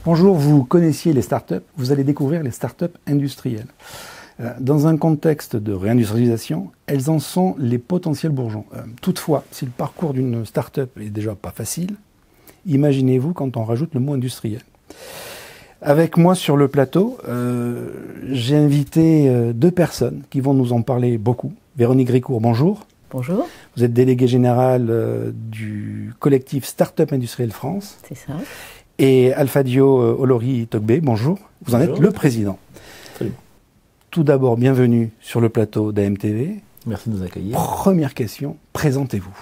Bonjour, vous connaissiez les startups, vous allez découvrir les startups industrielles. Dans un contexte de réindustrialisation, elles en sont les potentiels bourgeons. Toutefois, si le parcours d'une startup est déjà pas facile, imaginez-vous quand on rajoute le mot industriel. Avec moi sur le plateau, j'ai invité deux personnes qui vont nous en parler beaucoup. Véronique Gricourt, bonjour. Bonjour. Vous êtes déléguée générale du collectif Startup Industrielle France. C'est ça. Et Alfadio Olori-Togbe, bonjour. Vous en êtes le président. Salut. Tout d'abord, bienvenue sur le plateau d'AMTV. Merci de nous accueillir. Première question, présentez-vous.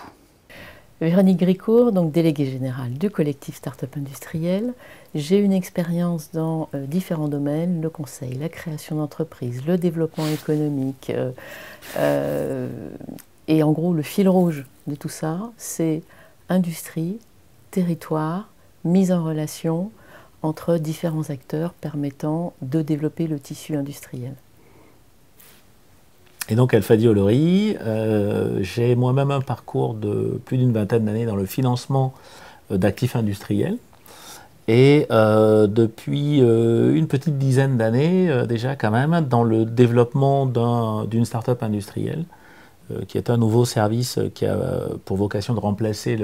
Véronique Gricourt, donc déléguée générale du collectif Startup Industrielle. J'ai une expérience dans différents domaines, le conseil, la création d'entreprises, le développement économique. Et en gros, le fil rouge de tout ça, c'est industrie, territoire, mise en relation entre différents acteurs permettant de développer le tissu industriel. Et donc Alfadio Olori, j'ai moi-même un parcours de plus d'une vingtaine d'années dans le financement d'actifs industriels. Et depuis une petite dizaine d'années déjà quand même dans le développement d'une start-up industrielle, qui est un nouveau service qui a pour vocation de remplacer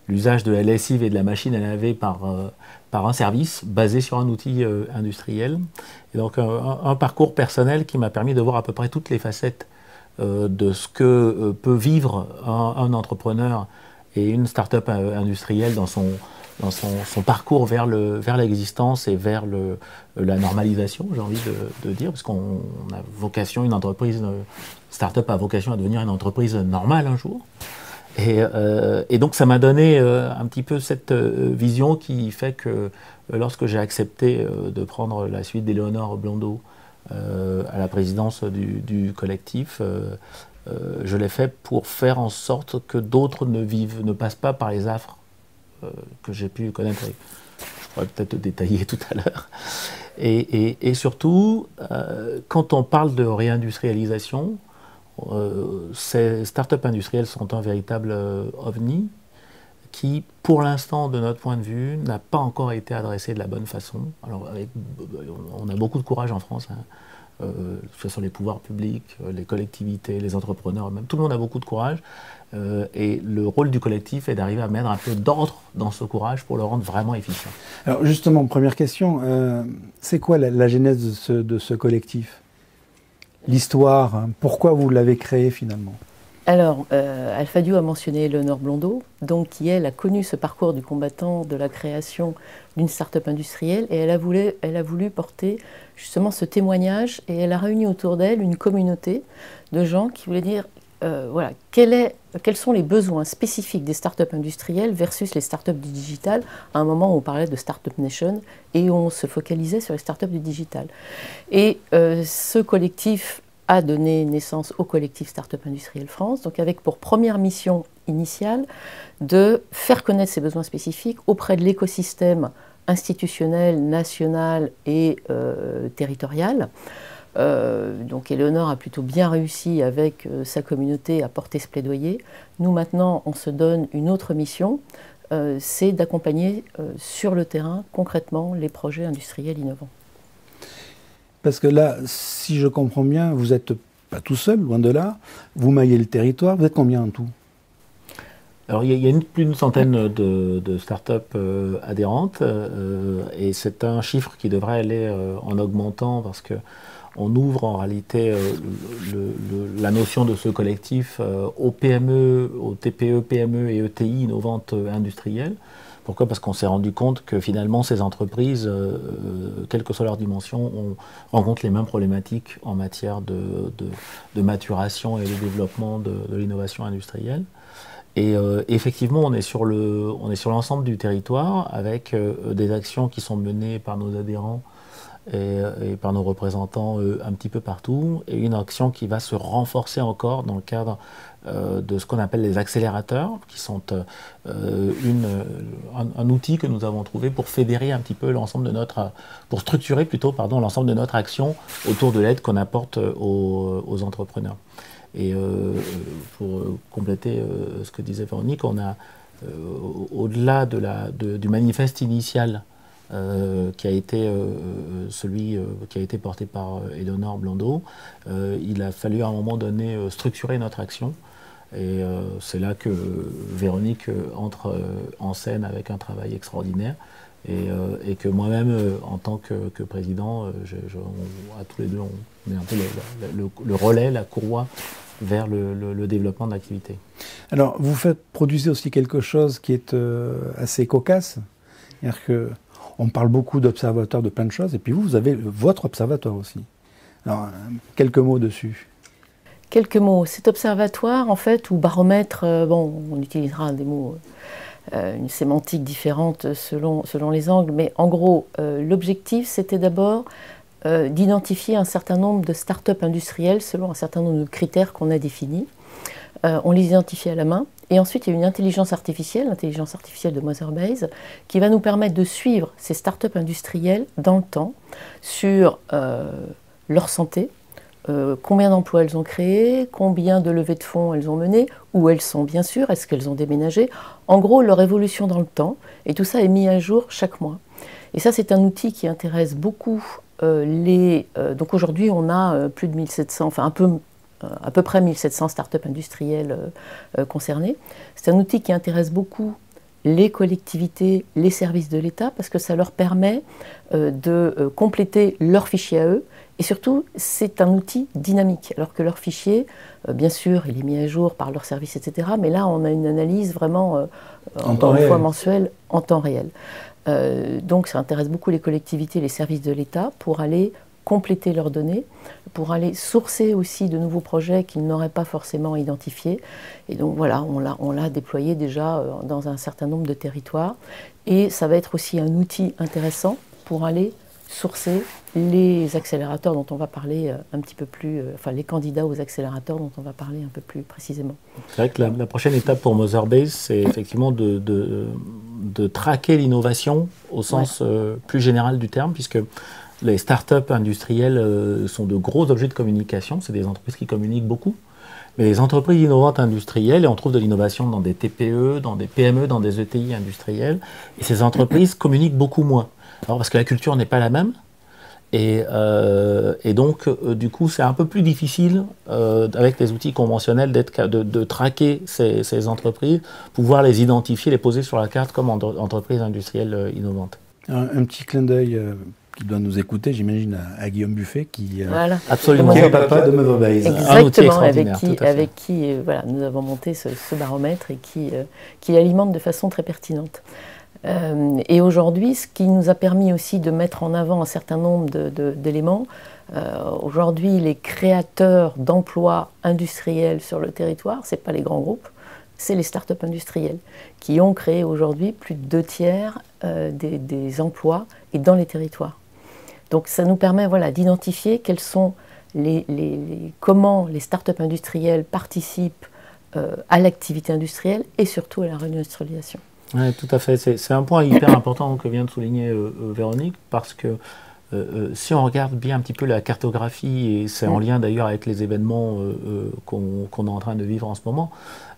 l'usage de la lessive et de la machine à laver par un service basé sur un outil industriel. Et donc un parcours personnel qui m'a permis de voir à peu près toutes les facettes de ce que peut vivre un entrepreneur et une start-up industrielle dans son parcours vers l'existence et vers la normalisation, j'ai envie de dire, parce qu'on a vocation, une entreprise, une start-up a vocation à devenir une entreprise normale un jour. Et donc ça m'a donné un petit peu cette vision qui fait que lorsque j'ai accepté de prendre la suite d'Éléonore Blondeau à la présidence du collectif, je l'ai fait pour faire en sorte que d'autres ne passent pas par les affres que j'ai pu connaître. Je pourrais peut-être détailler tout à l'heure. Et surtout, quand on parle de réindustrialisation, ces startups industrielles sont un véritable ovni qui, pour l'instant, de notre point de vue, n'a pas encore été adressé de la bonne façon. Alors, on a beaucoup de courage en France, que ce soit les pouvoirs publics, les collectivités, les entrepreneurs, même tout le monde a beaucoup de courage. Et le rôle du collectif est d'arriver à mettre un peu d'ordre dans ce courage pour le rendre vraiment efficient. Alors justement, première question, c'est quoi la genèse de ce collectif ? L'histoire, hein, pourquoi vous l'avez créé finalement ? Alors, Alfadio a mentionné Éléonore Blondeau, donc qui, elle, a connu ce parcours du combattant de la création d'une start-up industrielle, et elle a voulu porter justement ce témoignage, et elle a réuni autour d'elle une communauté de gens qui voulaient dire, voilà, quels sont les besoins spécifiques des start-up industrielles versus les start-up du digital, à un moment où on parlait de Startup Nation, et où on se focalisait sur les start-up du digital. Et ce collectif a donné naissance au collectif Startup Industrielle France, donc avec pour première mission initiale de faire connaître ces besoins spécifiques auprès de l'écosystème institutionnel, national et territorial. Donc Éléonore a plutôt bien réussi avec sa communauté à porter ce plaidoyer. Nous maintenant, on se donne une autre mission, c'est d'accompagner sur le terrain concrètement les projets industriels innovants. Parce que là, si je comprends bien, vous n'êtes pas tout seul, loin de là. Vous maillez le territoire. Vous êtes combien en tout ? Alors, il y a plus d'une centaine de start-up adhérentes. Et c'est un chiffre qui devrait aller en augmentant parce qu'on ouvre en réalité la notion de ce collectif aux PME, aux TPE, PME et ETI innovantes industrielles. Pourquoi ? Parce qu'on s'est rendu compte que finalement ces entreprises, quelle que soit leur dimension, rencontrent les mêmes problématiques en matière de maturation et de développement de l'innovation industrielle. Et effectivement, on est sur l'ensemble du territoire avec des actions qui sont menées par nos adhérents et par nos représentants un petit peu partout, et une action qui va se renforcer encore dans le cadre de ce qu'on appelle les accélérateurs, qui sont un outil que nous avons trouvé pour fédérer un petit peu l'ensemble de pour structurer plutôt, l'ensemble de notre action autour de l'aide qu'on apporte aux entrepreneurs. Et pour compléter ce que disait Véronique, on a, au-delà du manifeste initial qui a été celui qui a été porté par Éléonore Blondeau. Il a fallu à un moment donné structurer notre action. Et c'est là que Véronique entre en scène avec un travail extraordinaire. Et que moi-même, en tant que président, à tous les deux, on est un peu le relais, la courroie vers le développement de l'activité. Alors, vous produisez aussi quelque chose qui est assez cocasse. C'est-à-dire qu'on parle beaucoup d'observateurs de plein de choses, et puis vous avez votre observatoire aussi. Alors, quelques mots dessus. Quelques mots. Cet observatoire, en fait, ou baromètre, bon, on utilisera des mots, une sémantique différente selon les angles, mais en gros, l'objectif, c'était d'abord d'identifier un certain nombre de start-up industrielles selon un certain nombre de critères qu'on a définis. On les identifie à la main. Et ensuite, il y a une intelligence artificielle de Motherbase, qui va nous permettre de suivre ces start-up industrielles dans le temps sur leur santé, combien d'emplois elles ont créés, combien de levées de fonds elles ont menées, où elles sont bien sûr, est-ce qu'elles ont déménagé, en gros leur évolution dans le temps, et tout ça est mis à jour chaque mois. Et ça c'est un outil qui intéresse beaucoup donc aujourd'hui on a plus de 1700, enfin à peu près 1700 start-up industrielles concernées. C'est un outil qui intéresse beaucoup les collectivités, les services de l'État, parce que ça leur permet de compléter leurs fichiers à eux. Et surtout, c'est un outil dynamique, alors que leur fichier, bien sûr, il est mis à jour par leurs services, etc. Mais là, on a une analyse vraiment en fois mensuelle, en temps réel. Donc, ça intéresse beaucoup les collectivités, les services de l'État, pour aller compléter leurs données, pour aller sourcer aussi de nouveaux projets qu'ils n'auraient pas forcément identifiés. Et donc voilà, on l'a déployé déjà dans un certain nombre de territoires. Et ça va être aussi un outil intéressant pour aller sourcer les accélérateurs dont on va parler un petit peu plus, enfin les candidats aux accélérateurs dont on va parler un peu plus précisément. C'est vrai que la prochaine étape pour Motherbase, c'est effectivement de traquer l'innovation au sens plus général du terme, puisque les startups industrielles sont de gros objets de communication, c'est des entreprises qui communiquent beaucoup. Mais les entreprises innovantes industrielles, et on trouve de l'innovation dans des TPE, dans des PME, dans des ETI industrielles, et ces entreprises communiquent beaucoup moins. Alors parce que la culture n'est pas la même, et donc du coup c'est un peu plus difficile avec les outils conventionnels de traquer ces entreprises, pouvoir les identifier, les poser sur la carte comme entreprises industrielles innovantes. Un petit clin d'œil qui doit nous écouter, j'imagine, à Guillaume Buffet, qui absolument est papa de Motherbase. Exactement, avec qui voilà, nous avons monté ce baromètre et qui alimente de façon très pertinente. Et aujourd'hui, ce qui nous a permis aussi de mettre en avant un certain nombre d'éléments, aujourd'hui, les créateurs d'emplois industriels sur le territoire, ce n'est pas les grands groupes, c'est les start-up industrielles, qui ont créé aujourd'hui plus de 2/3 des emplois et dans les territoires. Donc ça nous permet d'identifier quels sont comment les start-up industrielles participent à l'activité industrielle et surtout à la réindustrialisation. Oui, tout à fait. C'est un point hyper important que vient de souligner Véronique, parce que si on regarde bien un petit peu la cartographie, et c'est en lien d'ailleurs avec les événements qu'on est en train de vivre en ce moment,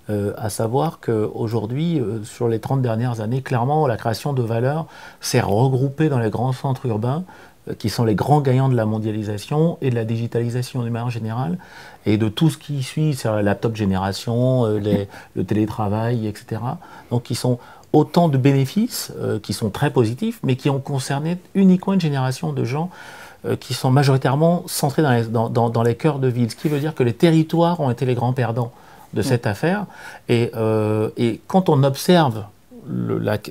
à savoir qu'aujourd'hui, sur les 30 dernières années, clairement, la création de valeur s'est regroupée dans les grands centres urbains, qui sont les grands gagnants de la mondialisation et de la digitalisation d'une manière générale, et de tout ce qui suit, c'est la laptop génération, le télétravail, etc. Donc qui sont autant de bénéfices qui sont très positifs, mais qui ont concerné uniquement une génération de gens qui sont majoritairement centrés dans les cœurs de ville. Ce qui veut dire que les territoires ont été les grands perdants de cette affaire. Et quand on observe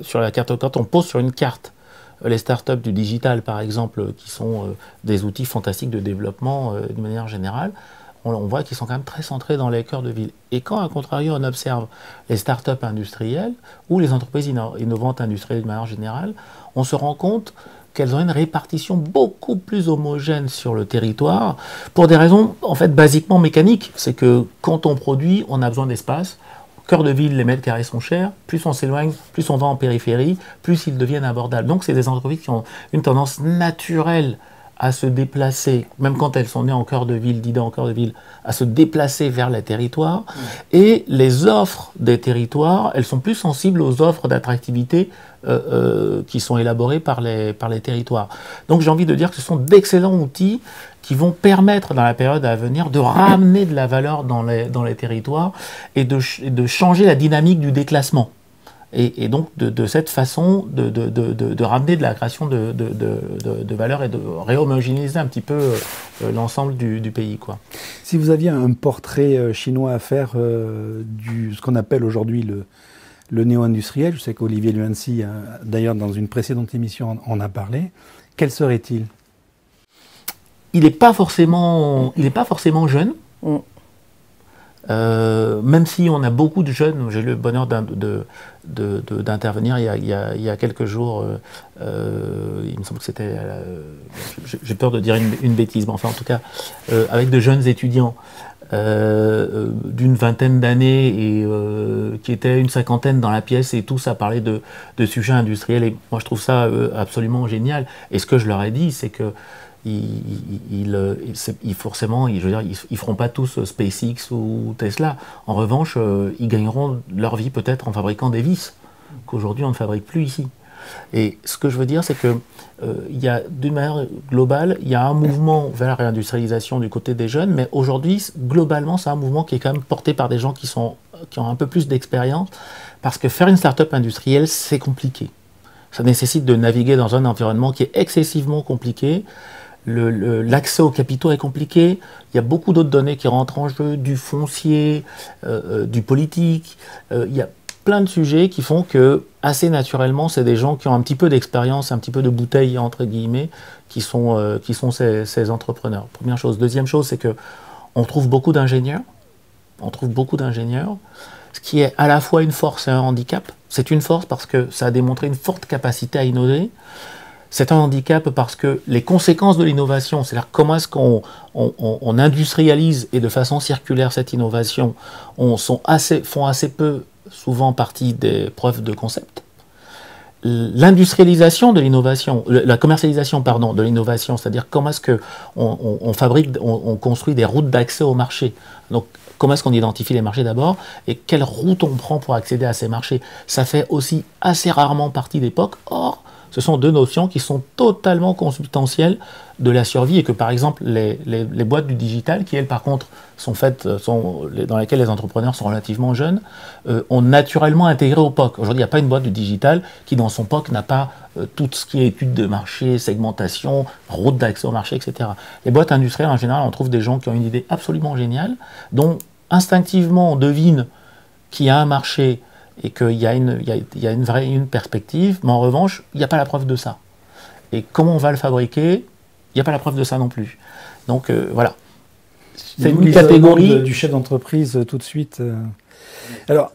sur la carte, quand on pose sur une carte les startups du digital, par exemple, qui sont des outils fantastiques de développement de manière générale, on voit qu'ils sont quand même très centrés dans les cœurs de ville. Et quand, à contrario, on observe les startups industrielles ou les entreprises innovantes industrielles de manière générale, on se rend compte qu'elles ont une répartition beaucoup plus homogène sur le territoire, pour des raisons, en fait, basiquement mécaniques. C'est que quand on produit, on a besoin d'espace. Cœur de ville, les mètres carrés sont chers. Plus on s'éloigne, plus on va en périphérie, plus ils deviennent abordables. Donc, c'est des entreprises qui ont une tendance naturelle à se déplacer, même quand elles sont nées en cœur de ville, d'idées en cœur de ville, à se déplacer vers les territoires. Et les offres des territoires, elles sont plus sensibles aux offres d'attractivité qui sont élaborées par les territoires. Donc j'ai envie de dire que ce sont d'excellents outils qui vont permettre dans la période à venir de ramener de la valeur dans les territoires et de changer la dynamique du déclassement. Et donc de cette façon de ramener de la création de valeur et de réhomogénéiser un petit peu l'ensemble du pays, quoi. Si vous aviez un portrait chinois à faire ce qu'on appelle aujourd'hui le néo-industriel, je sais qu'Olivier Luancy, d'ailleurs dans une précédente émission, en a parlé, quel serait-il ? Il n'est pas forcément jeune. Même si on a beaucoup de jeunes, j'ai eu le bonheur d'intervenir il y a quelques jours, il me semble que c'était, j'ai peur de dire une bêtise, mais enfin en tout cas, avec de jeunes étudiants d'une vingtaine d'années et qui étaient une cinquantaine dans la pièce et tous à parler de sujets industriels. Et moi je trouve ça absolument génial. Et ce que je leur ai dit, c'est que forcément, je veux dire, ils feront pas tous SpaceX ou Tesla. En revanche, ils gagneront leur vie peut-être en fabriquant des vis qu'aujourd'hui on ne fabrique plus ici. Et ce que je veux dire, c'est que d'une manière globale, il y a un mouvement vers la réindustrialisation du côté des jeunes, mais aujourd'hui, globalement, c'est un mouvement qui est quand même porté par des gens qui ont un peu plus d'expérience, parce que faire une start-up industrielle, c'est compliqué. Ça nécessite de naviguer dans un environnement qui est excessivement compliqué. L'accès aux capitaux est compliqué, il y a beaucoup d'autres données qui rentrent en jeu, du foncier, du politique, il y a plein de sujets qui font que, assez naturellement, c'est des gens qui ont un petit peu d'expérience, un petit peu de bouteille, entre guillemets, qui sont ces entrepreneurs. Première chose. Deuxième chose, c'est qu'on trouve beaucoup d'ingénieurs, ce qui est à la fois une force et un handicap. C'est une force parce que ça a démontré une forte capacité à innover. C'est un handicap parce que les conséquences de l'innovation, c'est-à-dire comment est-ce qu'on industrialise et de façon circulaire cette innovation, font assez peu souvent partie des preuves de concept. L'industrialisation de l'innovation, la commercialisation de l'innovation, c'est-à-dire comment est-ce qu'on construit des routes d'accès au marché. Donc comment est-ce qu'on identifie les marchés d'abord et quelle route on prend pour accéder à ces marchés. Ça fait aussi assez rarement partie d'époque. Or, ce sont deux notions qui sont totalement consubstantielles de la survie et que, par exemple, les boîtes du digital, qui elles, par contre, dans lesquelles les entrepreneurs sont relativement jeunes, ont naturellement intégré au POC. Aujourd'hui, il n'y a pas une boîte du digital qui, dans son POC, n'a pas tout ce qui est études de marché, segmentation, route d'accès au marché, etc. Les boîtes industrielles, en général, on trouve des gens qui ont une idée absolument géniale, dont instinctivement on devine qu'il y a un marché et qu'il y a une perspective, mais en revanche, il n'y a pas la preuve de ça. Et comment on va le fabriquer, il n'y a pas la preuve de ça non plus. Donc voilà. C'est une catégorie du chef d'entreprise tout de suite. Alors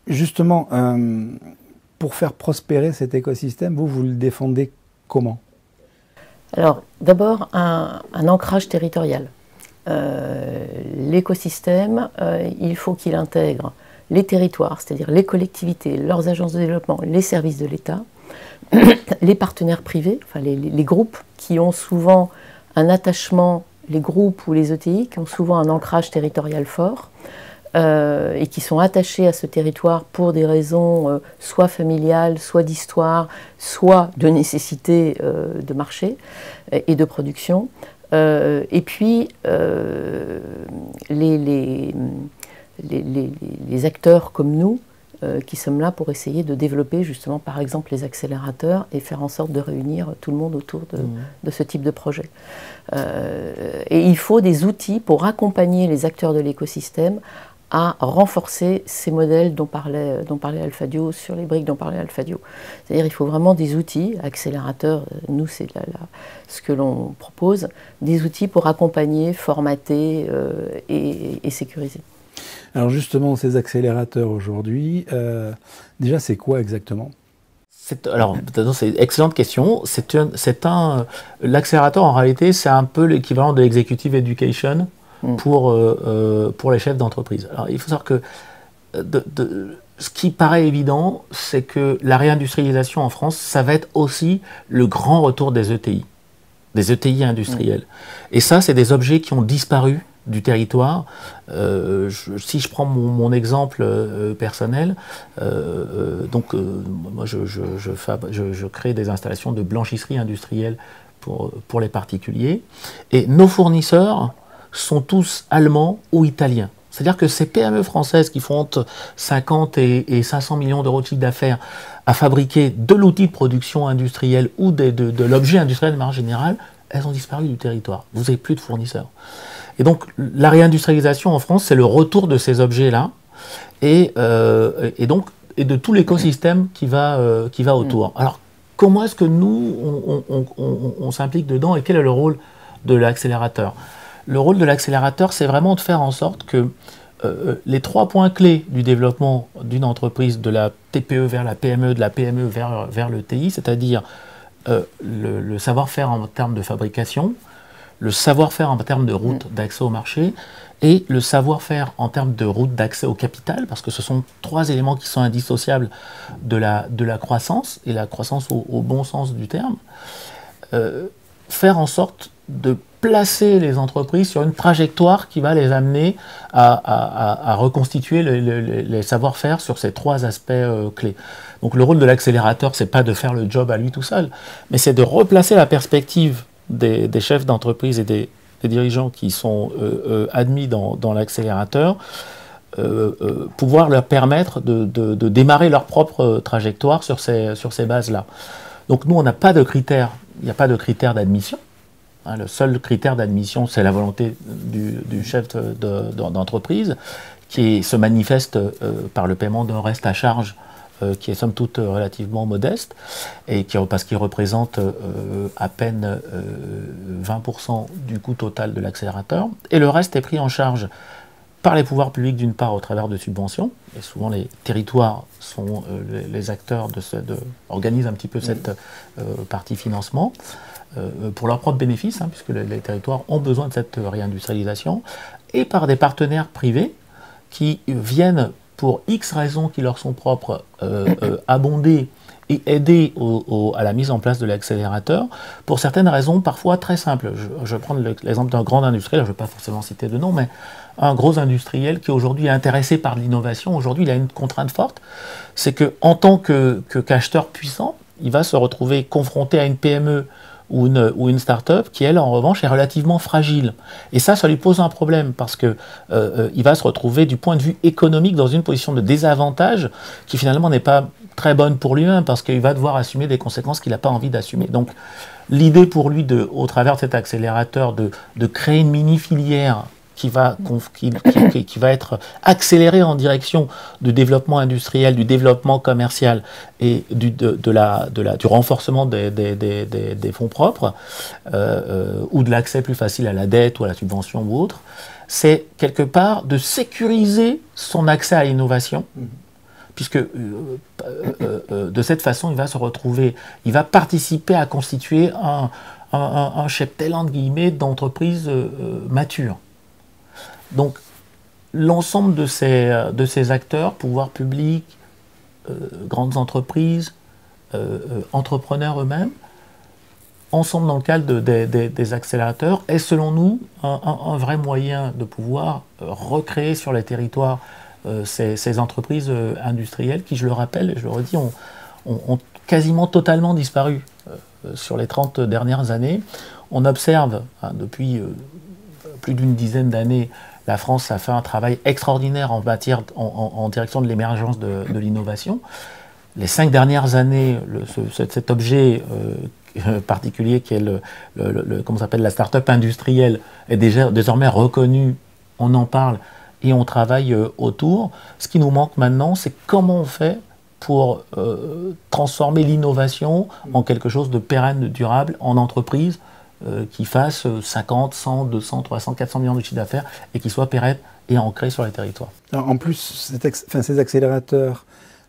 justement, pour faire prospérer cet écosystème, vous le défendez comment ? Alors d'abord, un ancrage territorial. L'écosystème, il faut qu'il intègre les territoires, c'est-à-dire les collectivités, leurs agences de développement, les services de l'État, les partenaires privés, enfin les groupes qui ont souvent un attachement, les groupes ou les ETI qui ont souvent un ancrage territorial fort et qui sont attachés à ce territoire pour des raisons soit familiales, soit d'histoire, soit de nécessité de marché et de production. Et puis les acteurs comme nous qui sommes là pour essayer de développer justement par exemple les accélérateurs et faire en sorte de réunir tout le monde autour de ce type de projet. Et il faut des outils pour accompagner les acteurs de l'écosystème à renforcer ces modèles dont parlait Alphadio, sur les briques dont parlait Alphadio. C'est-à-dire il faut vraiment des outils, accélérateurs, nous c'est ce que l'on propose, des outils pour accompagner, formater et sécuriser. Alors justement, ces accélérateurs aujourd'hui, déjà c'est quoi exactement ? Alors, c'est une excellente question. L'accélérateur en réalité, c'est un peu l'équivalent de l'executive education pour les chefs d'entreprise. Alors, il faut savoir que ce qui paraît évident, c'est que la réindustrialisation en France, ça va être aussi le grand retour des ETI. des ETI industriels. Et ça, c'est des objets qui ont disparu du territoire. Si je prends mon exemple personnel, moi je crée des installations de blanchisserie industrielle pour les particuliers, et nos fournisseurs sont tous allemands ou italiens. C'est-à-dire que ces PME françaises qui font entre 50 et 500 millions d'euros de chiffre d'affaires à fabriquer de l'outil de production industrielle ou de l'objet industriel de manière générale, elles ont disparu du territoire. Vous n'avez plus de fournisseurs. Et donc la réindustrialisation en France, c'est le retour de ces objets-là et de tout l'écosystème qui va autour. Alors comment est-ce que nous, on s'implique dedans et quel est le rôle de l'accélérateur? Le rôle de l'accélérateur, c'est vraiment de faire en sorte que les 3 points clés du développement d'une entreprise, de la TPE vers la PME, de la PME vers le TI, c'est-à-dire le savoir-faire en termes de fabrication, le savoir-faire en termes de route d'accès au marché et le savoir-faire en termes de route d'accès au capital, parce que ce sont 3 éléments qui sont indissociables de la croissance, et la croissance au bon sens du terme. Faire en sorte de placer les entreprises sur une trajectoire qui va les amener à reconstituer les savoir-faire sur ces 3 aspects clés. Donc le rôle de l'accélérateur, c'est pas de faire le job à lui tout seul, mais c'est de replacer la perspective des chefs d'entreprise et des dirigeants qui sont admis dans l'accélérateur, pouvoir leur permettre de démarrer leur propre trajectoire sur ces bases-là. Donc nous, on n'a pas de critères, il n'y a pas de critères d'admission. Le seul critère d'admission, c'est la volonté du chef d'entreprise, qui se manifeste par le paiement d'un reste à charge qui est somme toute relativement modeste, et parce qu'il représente à peine 20% du coût total de l'accélérateur. Et le reste est pris en charge par les pouvoirs publics d'une part au travers de subventions, et souvent les territoires sont les acteurs organisent un petit peu cette partie financement, pour leurs propres bénéfices, puisque les territoires ont besoin de cette réindustrialisation, et par des partenaires privés qui viennent, pour X raisons qui leur sont propres, abonder et aider à la mise en place de l'accélérateur, pour certaines raisons parfois très simples. Je vais prendre l'exemple d'un grand industriel, je ne vais pas forcément citer de nom, mais un gros industriel qui aujourd'hui est intéressé par l'innovation. Aujourd'hui, il a une contrainte forte, c'est qu'en tant qu'acheteur puissant, il va se retrouver confronté à une PME ou une start-up qui, elle, en revanche, est relativement fragile. Et ça lui pose un problème, parce que il va se retrouver, du point de vue économique, dans une position de désavantage qui, finalement, n'est pas très bonne pour lui-même, parce qu'il va devoir assumer des conséquences qu'il n'a pas envie d'assumer. Donc, l'idée pour lui, au travers de cet accélérateur, de créer une mini-filière qui va être accélérée en direction du développement industriel, du développement commercial et du renforcement des fonds propres, ou de l'accès plus facile à la dette ou à la subvention ou autre, c'est quelque part de sécuriser son accès à l'innovation, puisque de cette façon, il va se retrouver, il va participer à constituer un cheptel, entre guillemets, d'entreprises matures. Donc, l'ensemble de ces acteurs, pouvoirs publics, grandes entreprises, entrepreneurs eux-mêmes, ensemble dans le cadre des accélérateurs, est selon nous un vrai moyen de pouvoir recréer sur les territoires ces entreprises industrielles qui, je le rappelle et je le redis, ont quasiment totalement disparu sur les 30 dernières années. On observe depuis plus d'une dizaine d'années, la France a fait un travail extraordinaire en direction de l'émergence de l'innovation. Les 5 dernières années, cet objet particulier qui est comment s'appelle, la start-up industrielle est désormais reconnu, on en parle et on travaille autour. Ce qui nous manque maintenant, c'est comment on fait pour transformer l'innovation en quelque chose de pérenne, de durable, en entreprise, qui fasse 50, 100, 200, 300, 400 millions de chiffre d'affaires et qui soit pérenne et ancré sur les territoires. Alors, en plus, ces accélérateurs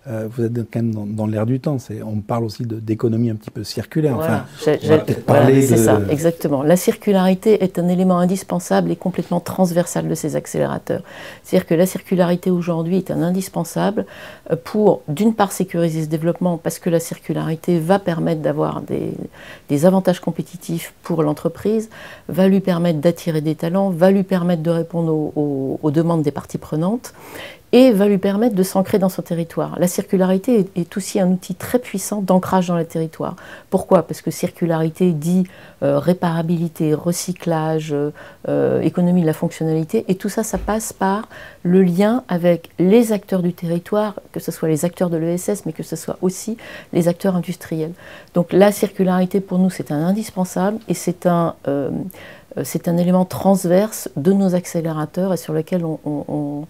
vous êtes quand même dans l'air du temps. On parle aussi d'économie un petit peu circulaire. Voilà, Enfin, c'est ça, exactement. La circularité est un élément indispensable et complètement transversal de ces accélérateurs. C'est-à-dire que la circularité aujourd'hui est un indispensable pour, d'une part, sécuriser ce développement, parce que la circularité va permettre d'avoir des avantages compétitifs pour l'entreprise, va lui permettre d'attirer des talents, va lui permettre de répondre aux demandes des parties prenantes, et va lui permettre de s'ancrer dans son territoire. La circularité est aussi un outil très puissant d'ancrage dans le territoire. Pourquoi? Parce que circularité dit réparabilité, recyclage, économie de la fonctionnalité, et tout ça, ça passe par le lien avec les acteurs du territoire, que ce soit les acteurs de l'ESS, mais que ce soit aussi les acteurs industriels. Donc la circularité, pour nous, c'est un indispensable, et c'est un élément transverse de nos accélérateurs et sur lequel on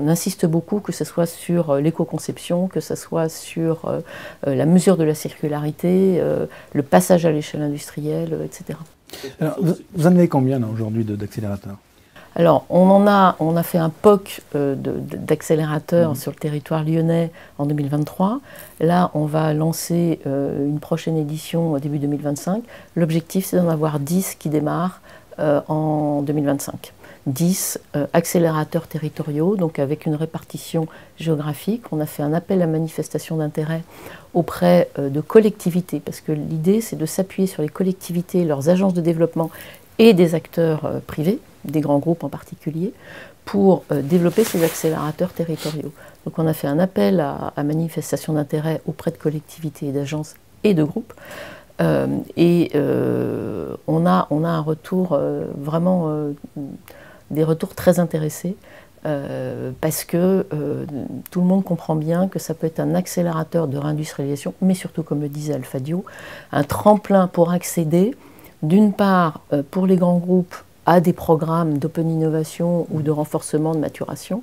insiste beaucoup, que ce soit sur l'éco-conception, que ce soit sur la mesure de la circularité, le passage à l'échelle industrielle, etc. Alors, vous en avez combien aujourd'hui d'accélérateurs? Alors, on a fait un POC d'accélérateurs sur le territoire lyonnais en 2023. Là, on va lancer une prochaine édition au début 2025. L'objectif, c'est d'en avoir 10 qui démarrent en 2025. 10 accélérateurs territoriaux, donc avec une répartition géographique. On a fait un appel à manifestation d'intérêt auprès de collectivités, parce que l'idée, c'est de s'appuyer sur les collectivités, leurs agences de développement et des acteurs privés, des grands groupes en particulier, pour développer ces accélérateurs territoriaux. Donc on a fait un appel à manifestation d'intérêt auprès de collectivités et d'agences et de groupes. On a un retour vraiment... des retours très intéressés, parce que tout le monde comprend bien que ça peut être un accélérateur de réindustrialisation, mais surtout, comme le disait Alphadio, un tremplin pour accéder, d'une part, pour les grands groupes, à des programmes d'open innovation ou de renforcement de maturation,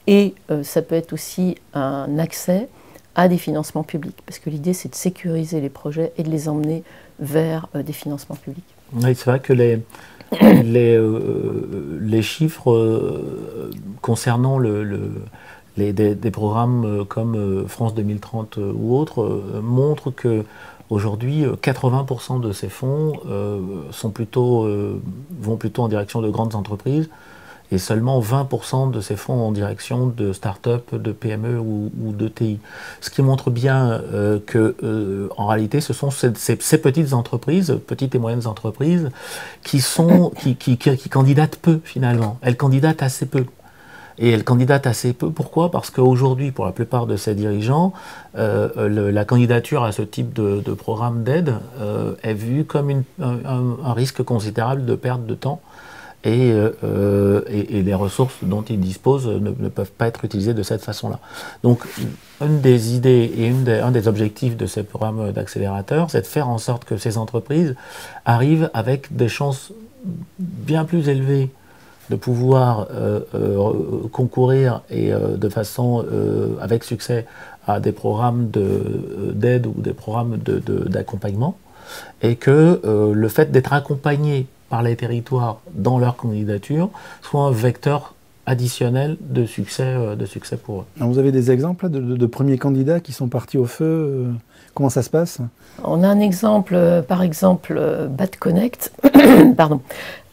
et ça peut être aussi un accès à des financements publics, parce que l'idée, c'est de sécuriser les projets et de les emmener vers des financements publics. Oui, c'est vrai que les chiffres concernant des programmes comme France 2030 ou autres montrent que aujourd'hui 80% de ces fonds vont plutôt en direction de grandes entreprises, et seulement 20% de ces fonds en direction de start-up, de PME ou de TI. Ce qui montre bien en réalité, ce sont ces petites entreprises, petites et moyennes entreprises, qui candidatent peu finalement. Elles candidatent assez peu. Et elles candidatent assez peu. Pourquoi? Parce qu'aujourd'hui, pour la plupart de ces dirigeants, la candidature à ce type de programme d'aide est vue comme un risque considérable de perte de temps. Et les ressources dont ils disposent ne peuvent pas être utilisées de cette façon-là. Donc, une des idées et un des objectifs de ces programmes d'accélérateur, c'est de faire en sorte que ces entreprises arrivent avec des chances bien plus élevées de pouvoir concourir et de façon avec succès à des programmes d'aide ou des programmes d'accompagnement, et que le fait d'être accompagné par les territoires dans leur candidature soit un vecteur additionnel de succès pour eux. Alors vous avez des exemples de premiers candidats qui sont partis au feu? Comment ça se passe? On a un exemple, par exemple, Bad Connect, pardon,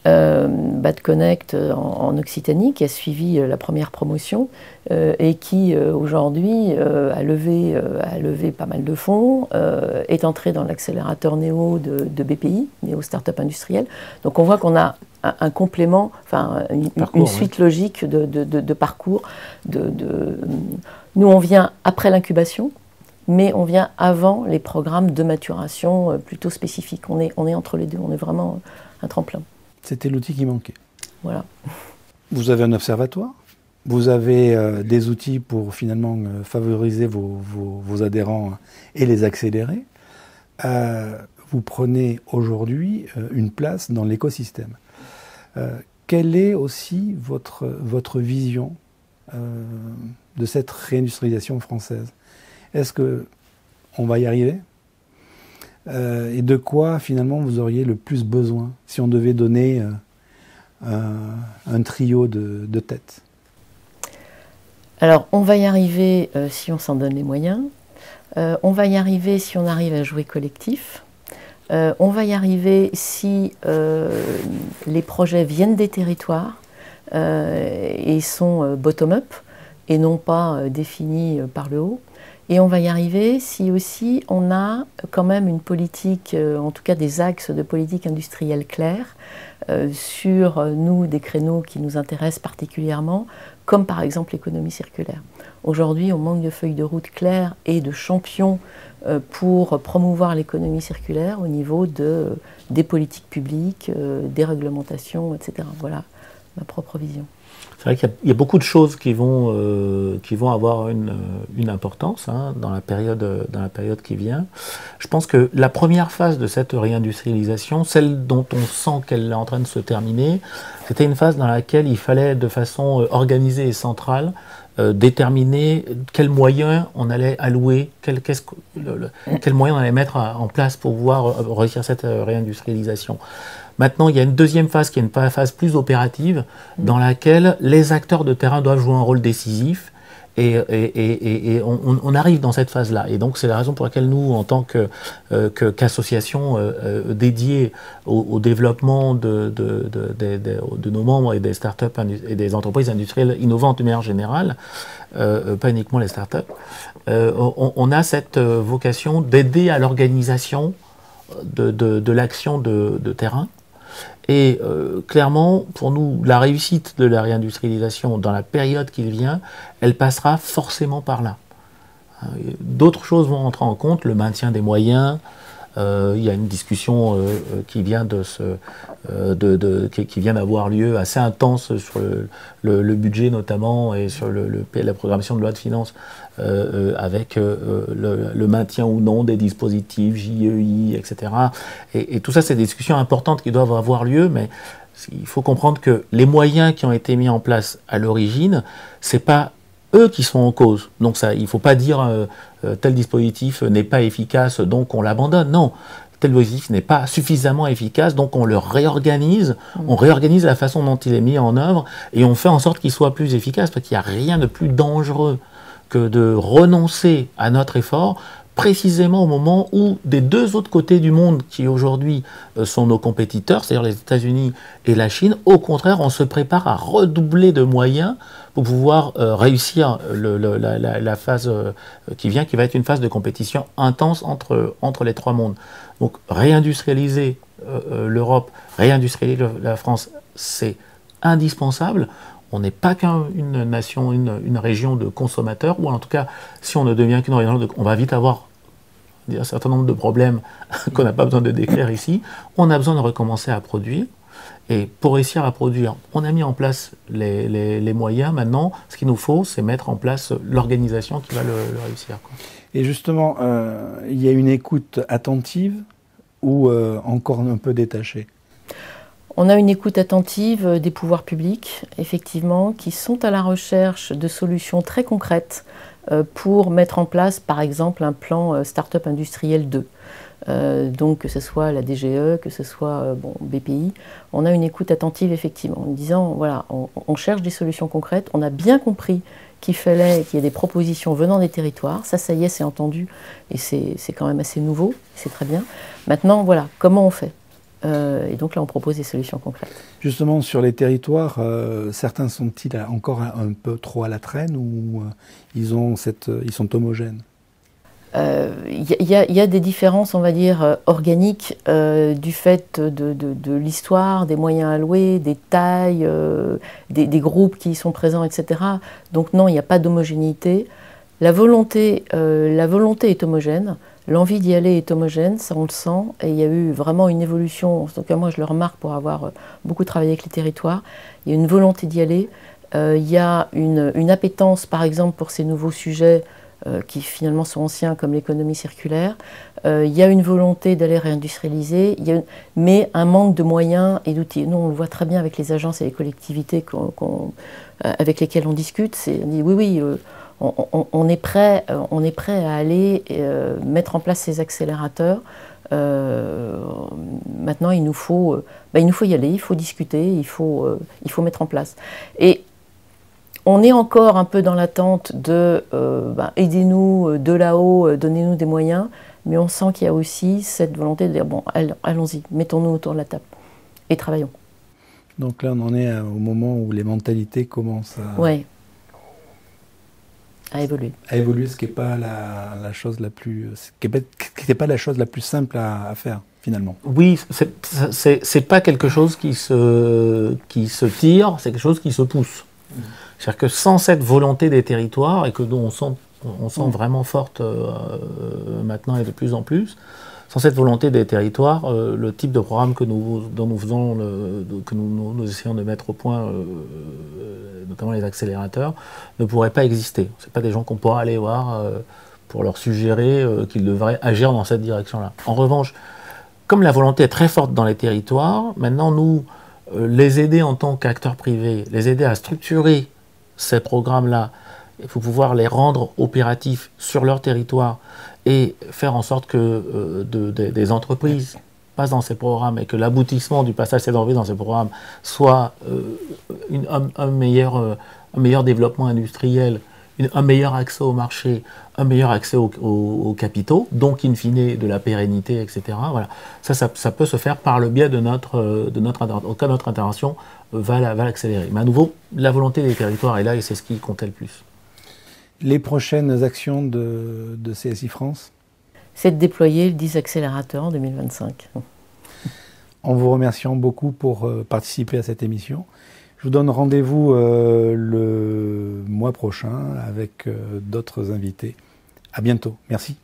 Bad Connect en Occitanie, qui a suivi la première promotion et qui aujourd'hui a levé pas mal de fonds, est entré dans l'accélérateur Néo de BPI, Néo Startup Industriel. Donc on voit qu'on a un complément, enfin une suite logique de parcours. Nous, on vient après l'incubation, mais on vient avant les programmes de maturation plutôt spécifiques. On est entre les deux, on est vraiment un tremplin. C'était l'outil qui manquait. Voilà. Vous avez un observatoire, vous avez des outils pour finalement favoriser vos adhérents et les accélérer. Vous prenez aujourd'hui une place dans l'écosystème. Quelle est aussi votre vision de cette réindustrialisation française? Est-ce qu'on va y arriver? Et de quoi finalement vous auriez le plus besoin si on devait donner un trio de têtes? Alors, on va y arriver si on s'en donne les moyens. On va y arriver si on arrive à jouer collectif. On va y arriver si les projets viennent des territoires et sont bottom-up et non pas définis par le haut. Et on va y arriver si aussi on a quand même une politique, en tout cas des axes de politique industrielle clairs, sur nous des créneaux qui nous intéressent particulièrement, comme par exemple l'économie circulaire. Aujourd'hui, on manque de feuilles de route claires et de champions pour promouvoir l'économie circulaire au niveau des politiques publiques, des réglementations, etc. Voilà ma propre vision. C'est vrai qu'il y a beaucoup de choses qui vont avoir une importance dans la période qui vient. Je pense que la première phase de cette réindustrialisation, celle dont on sent qu'elle est en train de se terminer, c'était une phase dans laquelle il fallait de façon organisée et centrale déterminer quels moyens on allait allouer, quels moyens on allait mettre en place pour pouvoir réussir cette réindustrialisation. Maintenant, il y a une deuxième phase qui est une phase plus opérative dans laquelle les acteurs de terrain doivent jouer un rôle décisif et on arrive dans cette phase-là. Et donc, c'est la raison pour laquelle nous, en tant qu'association dédiée au développement de nos membres et des startups et des entreprises industrielles innovantes de manière générale, pas uniquement les startups, on a cette vocation d'aider à l'organisation de l'action de terrain. Et clairement, pour nous, la réussite de la réindustrialisation dans la période qui vient, elle passera forcément par là. D'autres choses vont entrer en compte, le maintien des moyens. Il y a une discussion qui vient d'avoir lieu assez intense sur le budget notamment et sur la programmation de loi de finances avec le maintien ou non des dispositifs JEI, etc. Et tout ça, c'est des discussions importantes qui doivent avoir lieu, mais il faut comprendre que les moyens qui ont été mis en place à l'origine, c'est pas eux qui sont en cause. Donc ça, il ne faut pas dire tel dispositif n'est pas efficace, donc on l'abandonne. Non, tel dispositif n'est pas suffisamment efficace, donc on le réorganise. On réorganise la façon dont il est mis en œuvre et on fait en sorte qu'il soit plus efficace, parce qu'il n'y a rien de plus dangereux que de renoncer à notre effort précisément au moment où des deux autres côtés du monde qui aujourd'hui sont nos compétiteurs, c'est-à-dire les États-Unis et la Chine, au contraire, on se prépare à redoubler de moyens pour pouvoir réussir la phase qui vient, qui va être une phase de compétition intense entre les trois mondes. Donc réindustrialiser l'Europe, réindustrialiser la France, c'est indispensable. On n'est pas qu'une nation, une région de consommateurs, ou en tout cas, si on ne devient qu'une région, on va vite avoir un certain nombre de problèmes qu'on n'a pas besoin de décrire ici. On a besoin de recommencer à produire. Et pour réussir à produire, on a mis en place les moyens. Maintenant, ce qu'il nous faut, c'est mettre en place l'organisation qui va le réussir, quoi. Et justement, il y a une écoute attentive ou encore un peu détachée? On a une écoute attentive des pouvoirs publics, effectivement, qui sont à la recherche de solutions très concrètes pour mettre en place, par exemple, un plan Start-up industriel 2. Donc que ce soit la DGE, que ce soit BPI, on a une écoute attentive effectivement, en disant voilà, on cherche des solutions concrètes, on a bien compris qu'il fallait qu'il y ait des propositions venant des territoires, ça y est, c'est entendu, et c'est quand même assez nouveau, c'est très bien. Maintenant, voilà, comment on fait ? Et donc là, on propose des solutions concrètes. Justement, sur les territoires, certains sont-ils encore un peu trop à la traîne ou ils sont homogènes? Il y a des différences, on va dire, organiques du fait de l'histoire, des moyens alloués, des tailles, des groupes qui y sont présents, etc. Donc non, il n'y a pas d'homogénéité. La volonté est homogène. L'envie d'y aller est homogène, ça on le sent, et il y a eu vraiment une évolution, en tout cas moi je le remarque pour avoir beaucoup travaillé avec les territoires, il y a une volonté d'y aller, il y a une appétence par exemple pour ces nouveaux sujets qui finalement sont anciens comme l'économie circulaire, il y a une volonté d'aller réindustrialiser, mais un manque de moyens et d'outils. Nous on le voit très bien avec les agences et les collectivités avec lesquelles on discute, on dit oui, on est prêt à aller mettre en place ces accélérateurs. Maintenant, il nous faut y aller, il faut discuter, il faut mettre en place. Et On est encore un peu dans l'attente de aidez-nous de là-haut, donnez-nous des moyens, mais on sent qu'il y a aussi cette volonté de dire bon, allons-y, mettons-nous autour de la table et travaillons. Donc là, on en est au moment où les mentalités commencent à évoluer. À évoluer, ce qui n'est pas la chose la plus, qui n'était pas la chose la plus simple à faire finalement. Oui, c'est pas quelque chose qui se tire, c'est quelque chose qui se pousse. C'est-à-dire que sans cette volonté des territoires, et que dont on sent vraiment forte maintenant et de plus en plus, sans cette volonté des territoires, le type de programme que nous faisons, que nous essayons de mettre au point, notamment les accélérateurs, ne pourrait pas exister. Ce pas des gens qu'on pourra aller voir pour leur suggérer qu'ils devraient agir dans cette direction-là. En revanche, comme la volonté est très forte dans les territoires, maintenant nous, les aider en tant qu'acteurs privés, les aider à structurer ces programmes-là, il faut pouvoir les rendre opératifs sur leur territoire et faire en sorte que des entreprises passent dans ces programmes et que l'aboutissement du passage CEDORV dans ces programmes soit un meilleur développement industriel, un meilleur accès au marché, un meilleur accès aux capitaux, donc in fine de la pérennité, etc. Voilà. Ça peut se faire par le biais de notre intervention va l'accélérer. Mais à nouveau, la volonté des territoires est là et c'est ce qui comptait le plus. Les prochaines actions de CSI France ? C'est de déployer le 10 accélérateurs en 2025. En vous remerciant beaucoup pour participer à cette émission. Je vous donne rendez-vous le mois prochain avec d'autres invités. À bientôt. Merci.